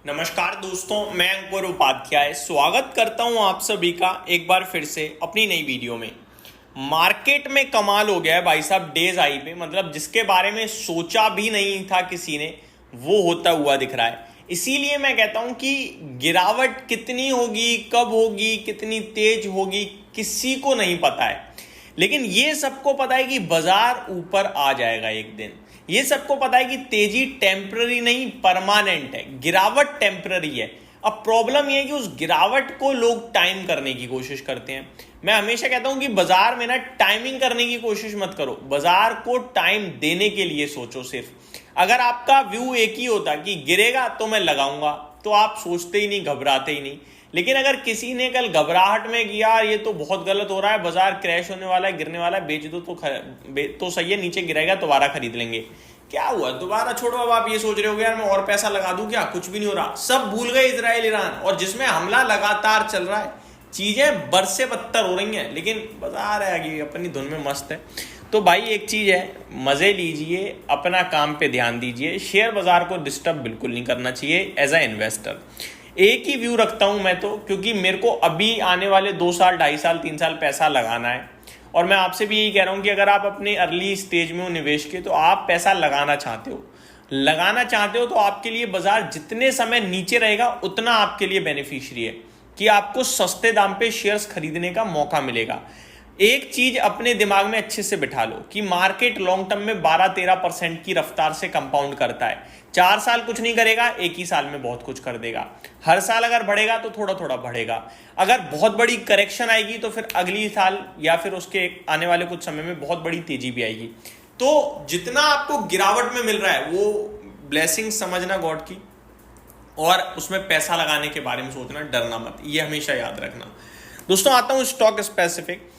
नमस्कार दोस्तों, मैं अंकुर उपाध्याय स्वागत करता हूं आप सभी का एक बार फिर से अपनी नई वीडियो में। मार्केट में कमाल हो गया है भाई साहब डेज आई पे, मतलब जिसके बारे में सोचा भी नहीं था किसी ने वो होता हुआ दिख रहा है। इसीलिए मैं कहता हूं कि गिरावट कितनी होगी, कब होगी, कितनी तेज होगी, किसी को नहीं पता है। लेकिन ये सबको पता है कि बाजार ऊपर आ जाएगा एक दिन। ये सबको पता है कि तेजी टेम्पररी नहीं परमानेंट है, गिरावट टेम्पररी है। अब प्रॉब्लम यह है कि उस गिरावट को लोग टाइम करने की कोशिश करते हैं। मैं हमेशा कहता हूं कि बाजार में ना टाइमिंग करने की कोशिश मत करो, बाजार को टाइम देने के लिए सोचो। सिर्फ अगर आपका व्यू एक ही होता कि गिरेगा तो मैं लगाऊंगा, तो आप सोचते ही नहीं, घबराते ही नहीं। लेकिन अगर किसी ने कल घबराहट में किया ये तो बहुत गलत हो रहा है, बाजार क्रैश होने वाला है, गिरने वाला है, बेच दो तो सही है, नीचे गिरेगा दोबारा खरीद लेंगे। क्या हुआ, दोबारा छोड़ो। अब आप ये सोच रहे हो यार मैं और पैसा लगा दूं, क्या कुछ भी नहीं हो रहा। सब भूल गए इजराइल ईरान, और जिसमें हमला लगातार चल रहा है, चीजें बरसे बदतर हो रही हैं, लेकिन बाजार है आगे अपनी धुन में मस्त है। तो भाई एक चीज है, मजे लीजिए, अपना काम पे ध्यान दीजिए। शेयर बाजार को डिस्टर्ब बिल्कुल नहीं करना चाहिए। एज अ इन्वेस्टर एक ही व्यू रखता हूं मैं तो, क्योंकि मेरे को अभी आने वाले 2 साल, 2.5 साल, 3 साल पैसा लगाना है। और मैं आपसे भी यही कह रहा हूं कि अगर आप अपने अर्ली स्टेज में हो निवेश के, तो आप पैसा लगाना चाहते हो तो आपके लिए बाजार जितने समय नीचे रहेगा उतना आपके लिए बेनिफिशियरी है कि आपको सस्ते दाम पे शेयर्स खरीदने का मौका मिलेगा। एक चीज अपने दिमाग में अच्छे से बिठा लो कि मार्केट लॉन्ग टर्म में 12-13% की रफ्तार से कंपाउंड करता है। 4 साल कुछ नहीं करेगा, एक ही साल में बहुत कुछ कर देगा। हर साल अगर बढ़ेगा तो थोड़ा थोड़ा बढ़ेगा। अगर बहुत बड़ी करेक्शन आएगी तो फिर अगली साल या फिर उसके आने वाले कुछ समय में बहुत बड़ी तेजी भी आएगी। तो जितना आपको गिरावट में मिल रहा है वो ब्लेसिंग समझना गॉड की, और उसमें पैसा लगाने के बारे में सोचना, डरना मत, ये हमेशा याद रखना। दोस्तों आता हूं स्टॉक स्पेसिफिक।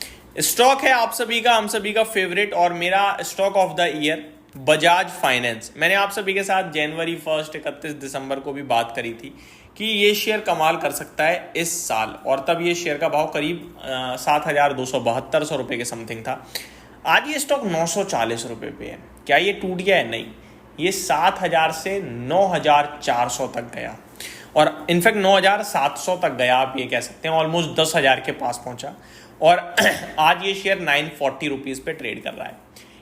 स्टॉक है आप सभी का, हम सभी का फेवरेट और मेरा stock of the year Bajaj finance. मैंने आप सभी के साथ जनवरी 1, 31 दिसंबर को भी बात करी थी कि ये शेयर कमाल कर सकता है इस साल, और तब ये शेयर का भाव करीब 7,272 रुपए के समथिंग था। आज ये स्टॉक 940 रुपए पे है। क्या ये टूट गया है? नहीं, ये 7,000 से 9,400 तक गया, और इनफैक्ट 9,700 तक गया, आप ये कह सकते हैं ऑलमोस्ट 10,000 के पास पहुंचा। और आज ये शेयर 940 रुपीज़ पे ट्रेड कर रहा है,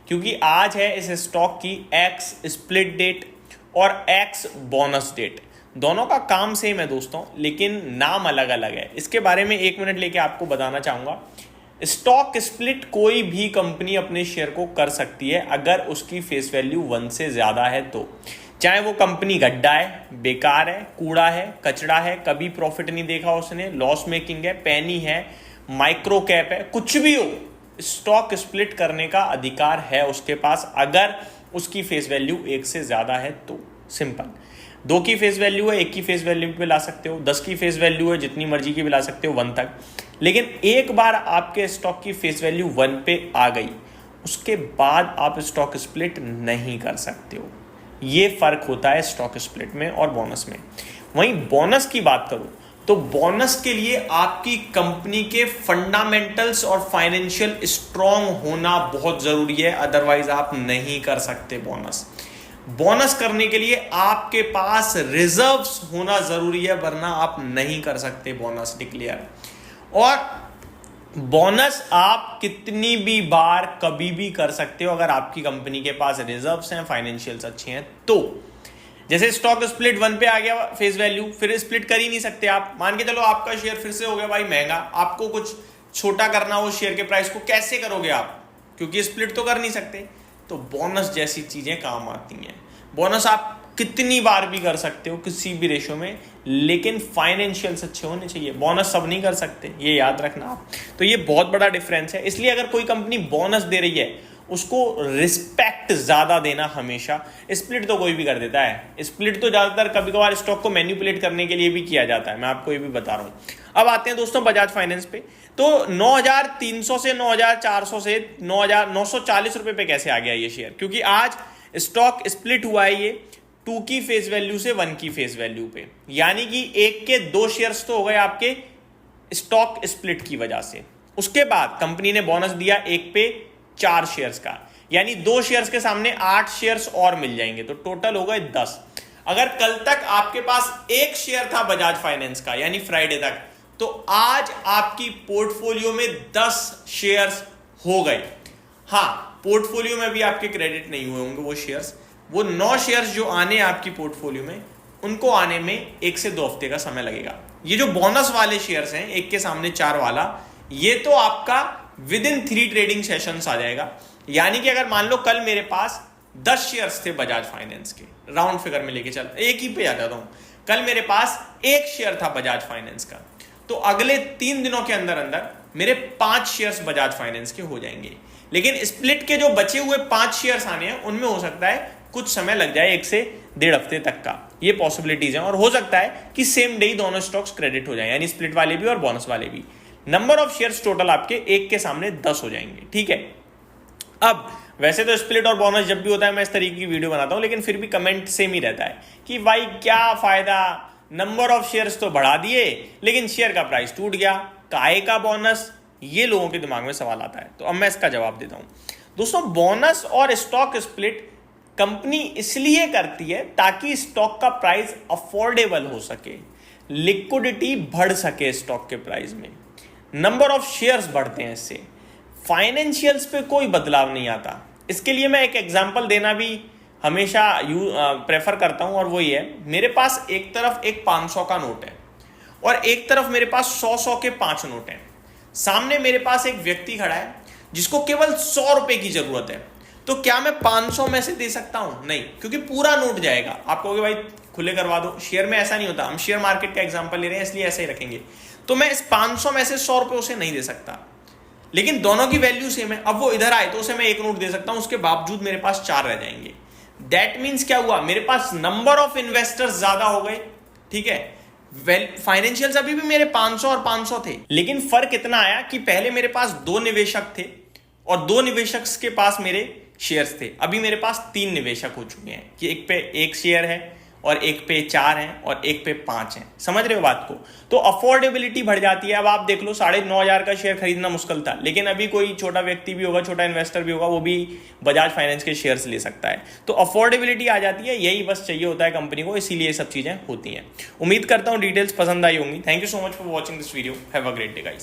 क्योंकि आज है इस स्टॉक की एक्स स्प्लिट डेट और एक्स बोनस डेट। दोनों का काम सेम है दोस्तों, लेकिन नाम अलग अलग है। इसके बारे में 1 मिनट लेके आपको बताना चाहूँगा। स्टॉक स्प्लिट कोई भी कंपनी अपने शेयर को कर सकती है अगर उसकी फेस वैल्यू 1 से ज़्यादा है तो। चाहे वो कंपनी गड्ढा है, बेकार है, कूड़ा है, कचड़ा है, कभी प्रॉफिट नहीं देखा उसने, लॉस मेकिंग है, पैनी है, माइक्रो कैप है, कुछ भी हो, स्टॉक स्प्लिट करने का अधिकार है उसके पास अगर उसकी फेस वैल्यू 1 से ज्यादा है तो। सिंपल। 2 की फेस वैल्यू है, 1 की फेस वैल्यू पे ला सकते हो, 10 की फेस वैल्यू है, जितनी मर्जी की भी ला सकते हो 1 तक। लेकिन एक बार आपके स्टॉक की फेस वैल्यू 1 पे आ गई, उसके बाद आप स्टॉक स्प्लिट नहीं कर सकते हो। ये फर्क होता है स्टॉक स्प्लिट में और बोनस में। वहीं बोनस की बात करूं तो बोनस के लिए आपकी कंपनी के फंडामेंटल्स और फाइनेंशियल स्ट्रांग होना बहुत जरूरी है, अदरवाइज आप नहीं कर सकते बोनस। बोनस करने के लिए आपके पास रिजर्व्स होना जरूरी है, वरना आप नहीं कर सकते बोनस डिक्लेयर। और बोनस आप कितनी भी बार कभी भी कर सकते हो अगर आपकी कंपनी के पास रिजर्व्स हैं, फाइनेंशियल्स अच्छे हैं तो। जैसे स्टॉक स्प्लिट 1 पे आ गया फेस वैल्यू, फिर स्प्लिट कर ही नहीं सकते आप। मान के चलो आपका शेयर फिर से हो गया भाई महंगा, आपको कुछ छोटा करना हो शेयर के प्राइस को, कैसे करोगे आप? क्योंकि स्प्लिट तो कर नहीं सकते। तो बोनस जैसी चीजें काम आती हैं। बोनस आप कितनी बार भी कर सकते हो किसी भी रेशो में, लेकिन फाइनेंशियल्स अच्छे होने चाहिए। बोनस सब नहीं कर सकते, ये याद रखना आप। तो ये बहुत बड़ा डिफरेंस है। इसलिए अगर कोई कंपनी बोनस दे रही है उसको रिस्पेक्ट ज्यादा देना हमेशा। स्प्लिट तो कोई भी कर देता है, स्प्लिट तो ज्यादातर कभी कभार स्टॉक को मैनिपुलेट करने के लिए भी किया जाता है, मैं आपको ये भी बता रहा हूं। अब आते हैं दोस्तों बजाज फाइनेंस पे। तो 9,300 से 9,400 से 9,940 रुपए पे कैसे आ गया ये शेयर? क्योंकि आज स्टॉक स्प्लिट हुआ है ये 2 की फेस वैल्यू से 1 की फेस वैल्यू पे, यानी कि 1 के 2 शेयर्स तो हो गए आपके स्टॉक स्प्लिट की वजह से। उसके बाद कंपनी ने बोनस दिया 1 पे 4 शेयर्स का, यानी 2 शेयर्स के सामने 8 शेयर्स और मिल जाएंगे, तो टोटल हो गए 10। अगर कल तक आपके पास एक शेयर था बजाज फाइनेंस का यानी फ्राइडे तक, तो आज आपकी पोर्टफोलियो में 10 शेयर्स हो गए। हाँ, पोर्टफोलियो में भी आपके क्रेडिट नहीं हुए होंगे वो शेयर्स, वो 9 शेयर्स जो आने आपकी पोर्टफोलियो में, उनको आने में 1 से 2 हफ्ते का समय लगेगा। ये जो बोनस वाले शेयर्स हैं, 1 के सामने 4 वाला, ये तो आपका विद इन 3 ट्रेडिंग सेशंस आ जाएगा। यानी कि अगर मान लो कल मेरे पास 10 शेयर्स थे बजाज फाइनेंस के, राउंड फिगर में लेके चल, एक ही पे आ जाता हूं, कल मेरे पास 1 शेयर था बजाज फाइनेंस का, तो अगले 3 दिनों के अंदर अंदर मेरे 5 शेयर्स बजाज फाइनेंस के हो जाएंगे। लेकिन स्प्लिट के जो बचे हुए 5 शेयर्स आने हैं, उनमें हो सकता है कुछ समय लग जाए, 1 से 1.5 हफ्ते तक का, ये पॉसिबिलिटीज हैं। और हो सकता है कि सेम डे दोनों स्टॉक्स क्रेडिट हो जाए, यानी स्प्लिट वाले भी और बोनस वाले भी। नंबर ऑफ शेयर्स टोटल आपके 1 के सामने 10 हो जाएंगे, ठीक है। अब वैसे तो स्प्लिट और बोनस जब भी होता है मैं इस तरीके की वीडियो बनाता हूं, लेकिन फिर भी कमेंट सेम ही रहता है कि भाई क्या फायदा, नंबर ऑफ शेयर्स तो बढ़ा दिए लेकिन शेयर का प्राइस टूट गया, काहे का बोनस, ये लोगों के दिमाग में सवाल आता है। तो अब मैं इसका जवाब देता हूं। दोस्तों, बोनस और स्टॉक स्प्लिट कंपनी इसलिए करती है ताकि स्टॉक का प्राइस अफोर्डेबल हो सके, लिक्विडिटी बढ़ सके स्टॉक के प्राइस में, नंबर ऑफ शेयर्स बढ़ते हैं इससे, फाइनेंशियल्स पे कोई बदलाव नहीं आता। इसके लिए मैं एक एग्जांपल देना भी हमेशा प्रेफर करता हूं, और वो ये है, मेरे पास एक तरफ एक 500 का नोट है और एक तरफ मेरे पास 100 के 5 नोट हैं। सामने मेरे पास एक व्यक्ति खड़ा है जिसको केवल 100 रुपए की जरूरत है, तो क्या मैं 500 में से दे सकता हूं? नहीं, क्योंकि पूरा नोट जाएगा। आप कहोगे भाई खुले करवा दो, शेयर में ऐसा नहीं होता, हम शेयर मार्केट का एग्जांपल ले रहे हैं इसलिए ऐसे ही रखेंगे। तो मैं इस 500 में से 100 रुपए उसे नहीं दे सकता, लेकिन दोनों की वैल्यू सेम है। अब वो इधर आए तो उसे मैं 1 नोट दे सकता हूं, उसके बावजूद मेरे पास 4 रह जाएंगे। दैट मीन्स क्या हुआ, मेरे पास नंबर ऑफ इन्वेस्टर्स ज्यादा हो गए, ठीक है। फाइनेंशियल्स अभी भी मेरे 500 और 500 थे, लेकिन फर्क इतना आया कि पहले मेरे पास 2 निवेशक थे और 2 निवेशक के पास मेरे शेयर्स थे। अभी मेरे पास 3 निवेशक हो चुके हैं कि एक पे 1 शेयर है और एक पे 4 हैं और एक पे 5 हैं। समझ रहे हो बात को? तो अफोर्डेबिलिटी बढ़ जाती है। अब आप देख लो, 9,500 का शेयर खरीदना मुश्किल था, लेकिन अभी कोई छोटा व्यक्ति भी होगा, छोटा इन्वेस्टर भी होगा, वो भी बजाज फाइनेंस के शेयर्स ले सकता है। तो अफोर्डेबिलिटी आ जाती है, यही बस चाहिए होता है कंपनी को, इसीलिए ये सब चीजें होती हैं। उम्मीद करता हूं डिटेल्स पसंद आई होंगी। Thank you so much for watching this video. Have a great day guys.